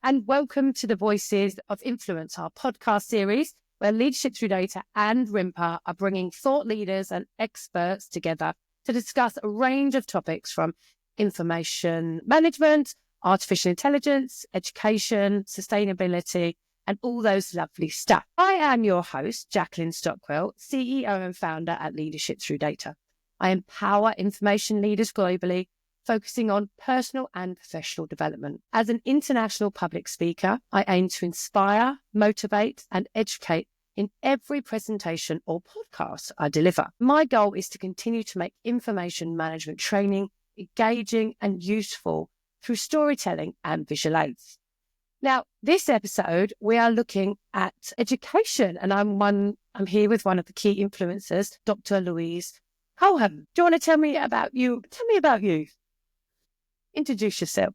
and welcome to the Voices of Influence, our podcast series where Leadership Through Data and RIMPA are bringing thought leaders and experts together to discuss a range of topics from information management, artificial intelligence, education, sustainability, and all those lovely stuff. I am your host, Jacqueline Stockwell, CEO and founder at Leadership Through Data. I empower information leaders globally, focusing on personal and professional development. As an international public speaker, I aim to inspire, motivate, and educate in every presentation or podcast I deliver. My goal is to continue to make information management training engaging and useful through storytelling and visual aids. Now, this episode, we are looking at education, and I'm here with one of the key influencers, Dr. Louise Curham. Do you want to tell me about you? Tell me about you. Introduce yourself.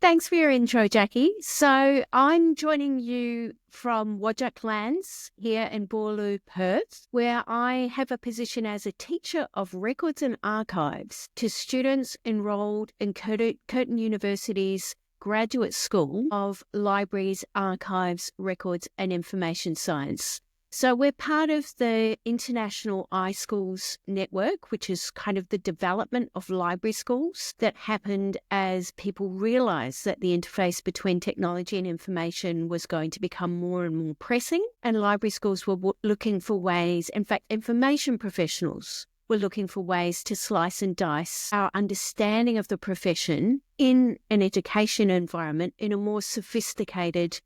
Thanks for your intro, Jackie. So I'm joining you from Wajak Lands here in Boorloo, Perth, where I have a position as a teacher of records and archives to students enrolled in Curtin University's Graduate School of Libraries, Archives, Records and Information Science. So we're part of the International iSchools network, which is kind of the development of library schools that happened as people realised that the interface between technology and information was going to become more and more pressing. And library schools were looking for ways, in fact, information professionals were looking for ways to slice and dice our understanding of the profession in an education environment in a more sophisticated,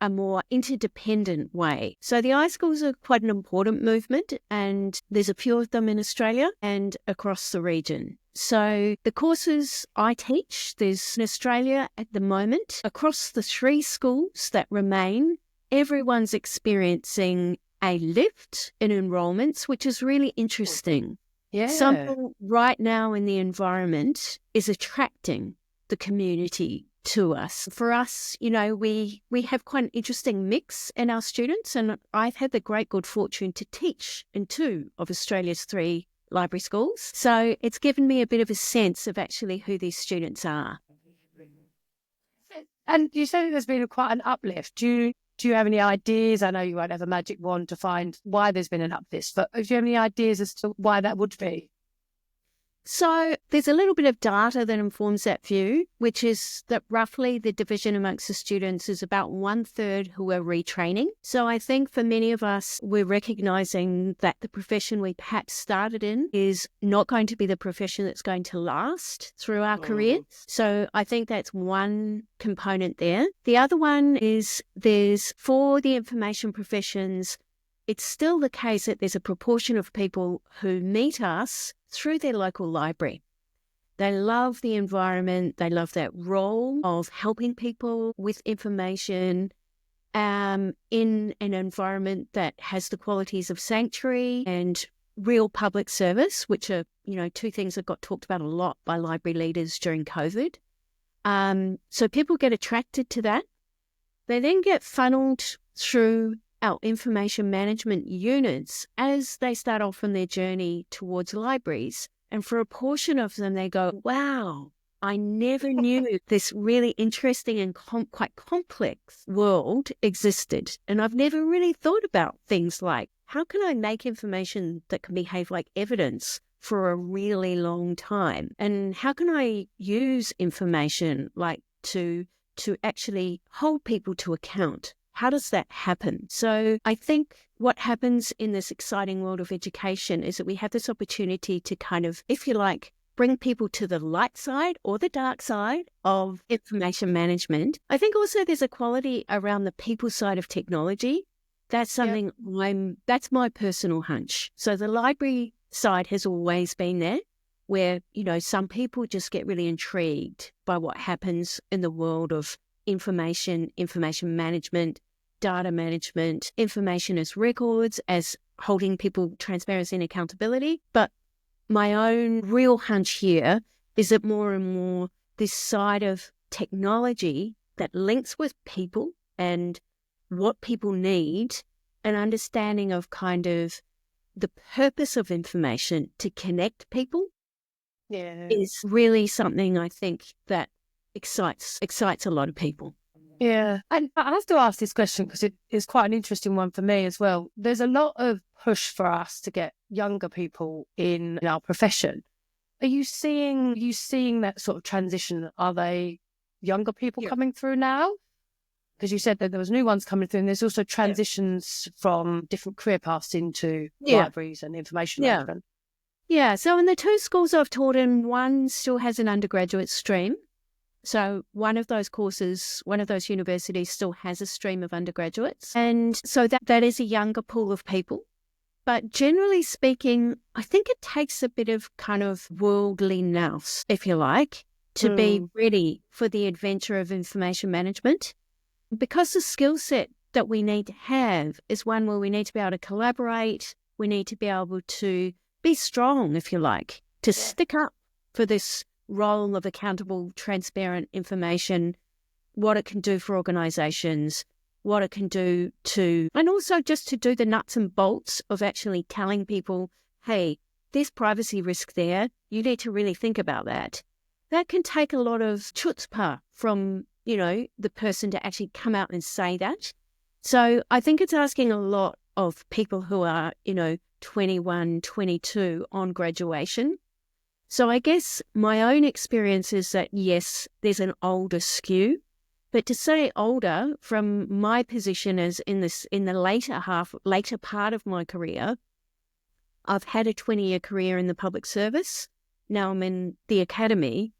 a more interdependent way. So the iSchools are quite an important movement, and there's a few of them in Australia and across the region. So the courses I teach, there's in Australia at the moment, across the 3 schools that remain, everyone's experiencing a lift in enrolments, which is really interesting. Yeah. Something right now in the environment is attracting the community to us. For us, you know, we have quite an interesting mix in our students, and I've had the great good fortune to teach in 2 of Australia's 3 library schools. So it's given me a bit of a sense of actually who these students are. And you said there's been quite an uplift. Do you have any ideas? I know you won't have a magic wand to find why there's been an uplift, but do you have any ideas as to why that would be? So there's a little bit of data that informs that view, which is that roughly the division amongst the students is about 1/3 who are retraining. So I think for many of us, we're recognising that the profession we perhaps started in is not going to be the profession that's going to last through our careers. So I think that's one component there. The other one is for the information professions, it's still the case that there's a proportion of people who meet us through their local library. They love the environment. They love that role of helping people with information in an environment that has the qualities of sanctuary and real public service, which are, 2 things that got talked about a lot by library leaders during COVID. So people get attracted to that. They then get funneled through our information management units as they start off on their journey towards libraries. And for a portion of them, they go, wow, I never knew this really interesting and quite complex world existed. And I've never really thought about things like, how can I make information that can behave like evidence for a really long time? And how can I use information like to actually hold people to account? How does that happen? So I think what happens in this exciting world of education is that we have this opportunity to kind of, if you like, bring people to the light side or the dark side of information management. I think also there's a quality around the people side of technology. That's something that's my personal hunch. So the library side has always been there, where, some people just get really intrigued by what happens in the world of information management, data management, information as records, as holding people transparency and accountability. But my own real hunch here is that more and more this side of technology that links with people and what people need, an understanding of kind of the purpose of information to connect people is really something I think that excites a lot of people. Yeah. And I have to ask this question because it is quite an interesting one for me as well. There's a lot of push for us to get younger people in our profession. Are you seeing that sort of transition? Are they younger people coming through now? Because you said that there was new ones coming through, and there's also transitions from different career paths into libraries and information management. Yeah, so in the two schools I've taught in, one still has an undergraduate stream. So one of those courses, one of those universities still has a stream of undergraduates. And so that is a younger pool of people. But generally speaking, I think it takes a bit of kind of worldly nous, if you like, to be ready for the adventure of information management. Because the skill set that we need to have is one where we need to be able to collaborate, we need to be able to be strong, if you like, to stick up for this role of accountable, transparent information, what it can do for organisations, what it can do and also just to do the nuts and bolts of actually telling people, hey, there's privacy risk there, you need to really think about that. That can take a lot of chutzpah from, the person to actually come out and say that. So I think it's asking a lot of people who are, 21, 22 on graduation. So I guess my own experience is that, yes, there's an older skew, but to say older from my position as in the later part of my career, I've had a 20-year career in the public service. Now I'm in the academy.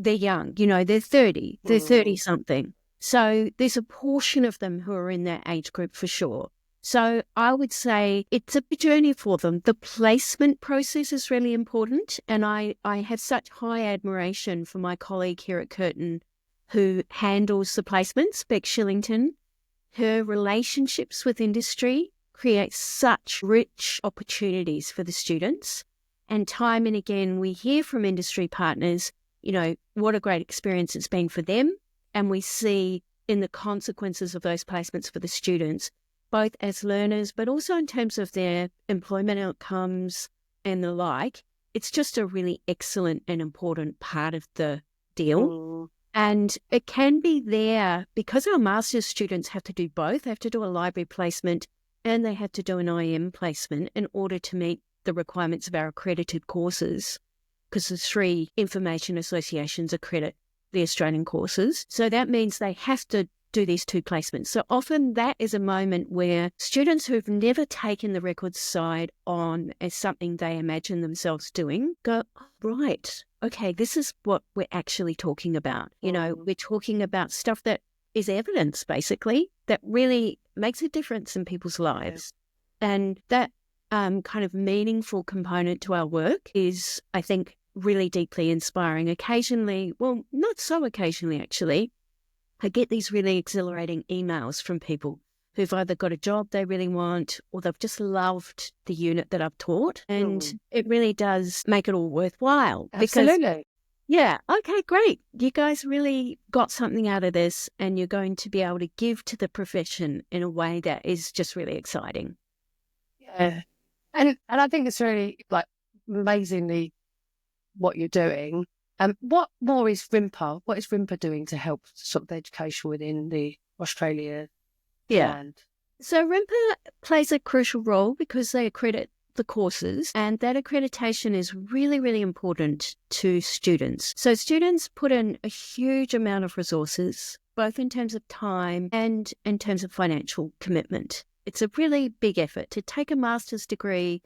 They're young, they're 30, they're 30-something. So there's a portion of them who are in that age group for sure. So I would say it's a journey for them. The placement process is really important. And I have such high admiration for my colleague here at Curtin who handles the placements, Beck Shillington. Her relationships with industry create such rich opportunities for the students. And time and again, we hear from industry partners, what a great experience it's been for them. And we see in the consequences of those placements for the students, both as learners, but also in terms of their employment outcomes and the like. It's just a really excellent and important part of the deal. And it can be there because our master's students have to do both. They have to do a library placement and they have to do an IM placement in order to meet the requirements of our accredited courses, because the 3 information associations accredit the Australian courses. So that means they have to do these 2 placements. So often that is a moment where students who've never taken the records side on as something they imagine themselves doing go, oh, right, okay, this is what we're actually talking about. We're talking about stuff that is evidence, basically, that really makes a difference in people's lives. And that kind of meaningful component to our work is, I think, really deeply inspiring. Occasionally, well, not so occasionally actually, I get these really exhilarating emails from people who've either got a job they really want or they've just loved the unit that I've taught. And it really does make it all worthwhile. Absolutely. Yeah, okay, great. You guys really got something out of this and you're going to be able to give to the profession in a way that is just really exciting. Yeah. And I think it's really amazingly what you're doing. What more is RIMPA? What is RIMPA doing to help sort of the education within the Australia land? So RIMPA plays a crucial role because they accredit the courses, and that accreditation is really, really important to students. So students put in a huge amount of resources, both in terms of time and in terms of financial commitment. It's a really big effort to take a master's degree,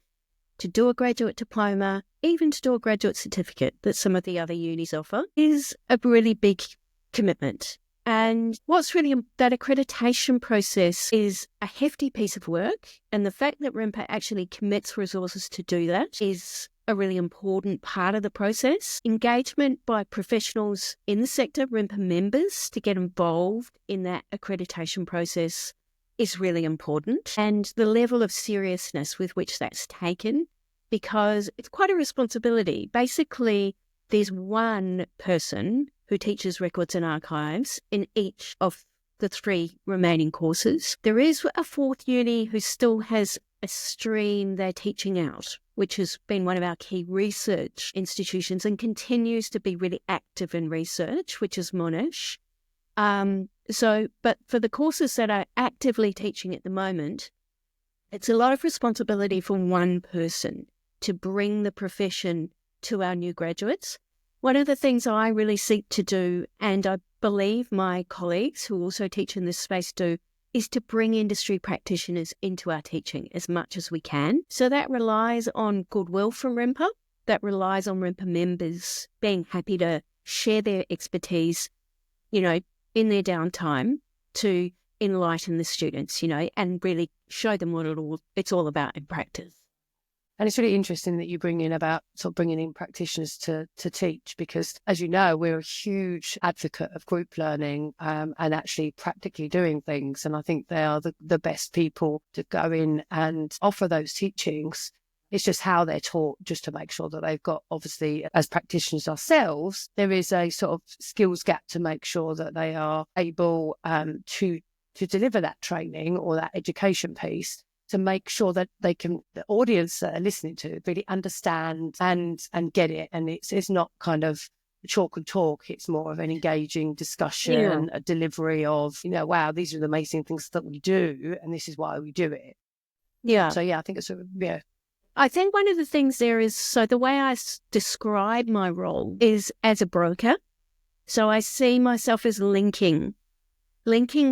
to do a graduate diploma, even to do a graduate certificate that some of the other unis offer, is a really big commitment. And what's really, that accreditation process is a hefty piece of work. And the fact that RIMPA actually commits resources to do that is a really important part of the process. Engagement by professionals in the sector, RIMPA members, to get involved in that accreditation process is really important. And the level of seriousness with which that's taken, because it's quite a responsibility. Basically, there's one person who teaches records and archives in each of the 3 remaining courses. There is a 4th uni who still has a stream they're teaching out, which has been one of our key research institutions and continues to be really active in research, which is Monash. But for the courses that are actively teaching at the moment, it's a lot of responsibility for one person to bring the profession to our new graduates. One of the things I really seek to do, and I believe my colleagues who also teach in this space do, is to bring industry practitioners into our teaching as much as we can. So that relies on goodwill from RIMPA, that relies on RIMPA members being happy to share their expertise, in their downtime to enlighten the students, and really show them what it's all about in practice. And it's really interesting that you bring in about sort of bringing in practitioners to teach, because as you know, we're a huge advocate of group learning and actually practically doing things. And I think they are the best people to go in and offer those teachings. It's just how they're taught, just to make sure that they've got, obviously, as practitioners ourselves, there is a sort of skills gap to make sure that they are able to deliver that training or that education piece, to make sure that the audience that are listening to really understand and get it. And it's not kind of chalk and talk. It's more of an engaging discussion, a delivery of, wow, these are the amazing things that we do, and this is why we do it. Yeah. So, I think it's I think one of the things there is, so the way I describe my role is as a broker. So I see myself as linking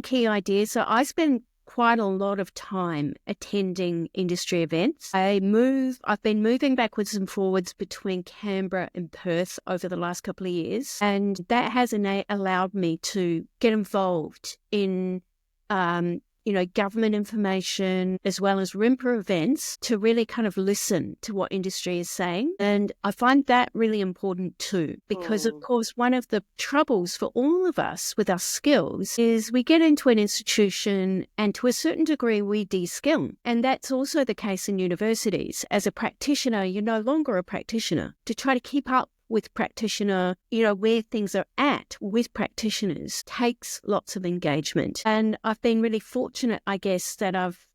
key ideas. So I spend quite a lot of time attending industry events. I've been moving backwards and forwards between Canberra and Perth over the last couple of years, and that has allowed me to get involved in government information as well as RIMPA events, to really kind of listen to what industry is saying. And I find that really important too, because of course, one of the troubles for all of us with our skills is we get into an institution and to a certain degree we de-skill. And that's also the case in universities. As a practitioner, you're no longer a practitioner. To try to keep up with practitioner, where things are at with practitioners takes lots of engagement. And I've been really fortunate, I guess, that I've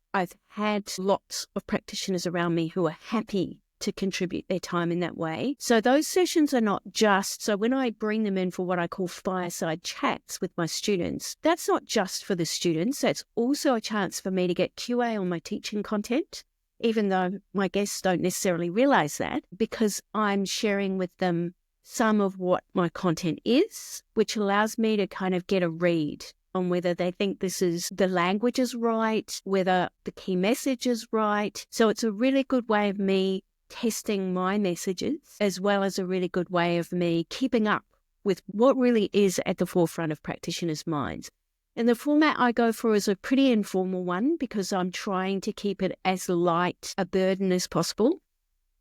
had lots of practitioners around me who are happy to contribute their time in that way. So those sessions are not just, so when I bring them in for what I call fireside chats with my students, that's not just for the students, that's also a chance for me to get QA on my teaching content, even though my guests don't necessarily realize that, because I'm sharing with them some of what my content is, which allows me to kind of get a read on whether they think the language is right, whether the key message is right. So it's a really good way of me testing my messages, as well as a really good way of me keeping up with what really is at the forefront of practitioners' minds. And the format I go for is a pretty informal one, because I'm trying to keep it as light a burden as possible.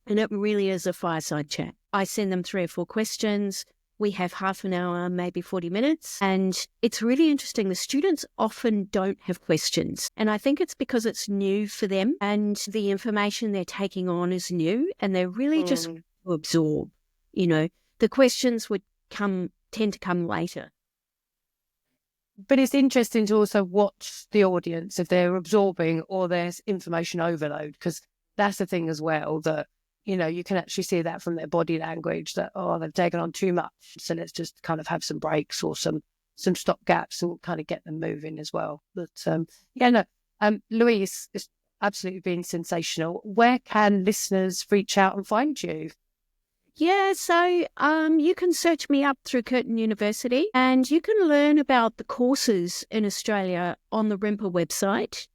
And it really is a fireside chat. I send them 3 or 4 questions. We have half an hour, maybe 40 minutes. And it's really interesting. The students often don't have questions. And I think it's because it's new for them and the information they're taking on is new, and they're really just to absorb. The questions tend to come later. But it's interesting to also watch the audience if they're absorbing or there's information overload, because that's the thing as well, that, you can actually see that from their body language, that, they've taken on too much. So let's just kind of have some breaks or some stop gaps and kind of get them moving as well. But Louise, it's absolutely been sensational. Where can listeners reach out and find you? Yeah, so you can search me up through Curtin University, and you can learn about the courses in Australia on the RIMPA website.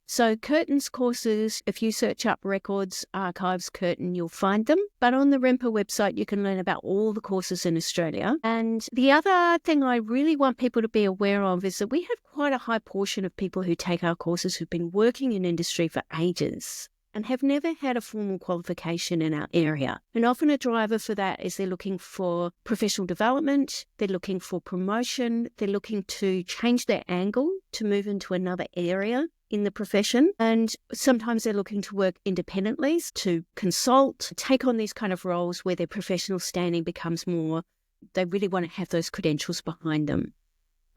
So Curtin's courses, if you search up Records, Archives, Curtin, you'll find them. But on the RIMPA website, you can learn about all the courses in Australia. And the other thing I really want people to be aware of is that we have quite a high portion of people who take our courses who've been working in industry for ages and have never had a formal qualification in our area. And often a driver for that is they're looking for professional development, they're looking for promotion, they're looking to change their angle to move into another area in the profession. And sometimes they're looking to work independently, to consult, take on these kind of roles where their professional standing becomes more, they really want to have those credentials behind them.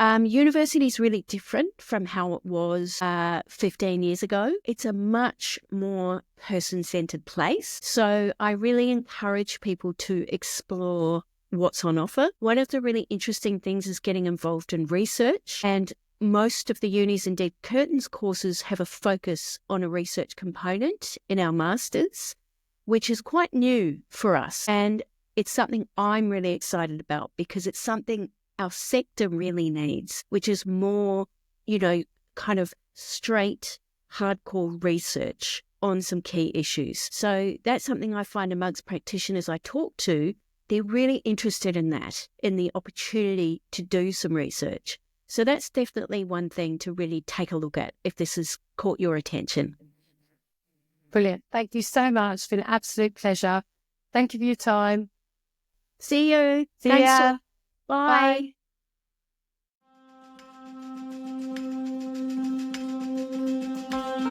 University is really different from how it was 15 years ago. It's a much more person-centered place. So I really encourage people to explore what's on offer. One of the really interesting things is getting involved in research, and most of the unis, indeed Curtin's courses, have a focus on a research component in our masters, which is quite new for us. And it's something I'm really excited about because it's something our sector really needs, which is more, kind of straight, hardcore research on some key issues. So that's something I find amongst practitioners I talk to. They're really interested in that, in the opportunity to do some research. So that's definitely one thing to really take a look at if this has caught your attention. Brilliant. Thank you so much. It's been an absolute pleasure. Thank you for your time. See you. See ya. Bye.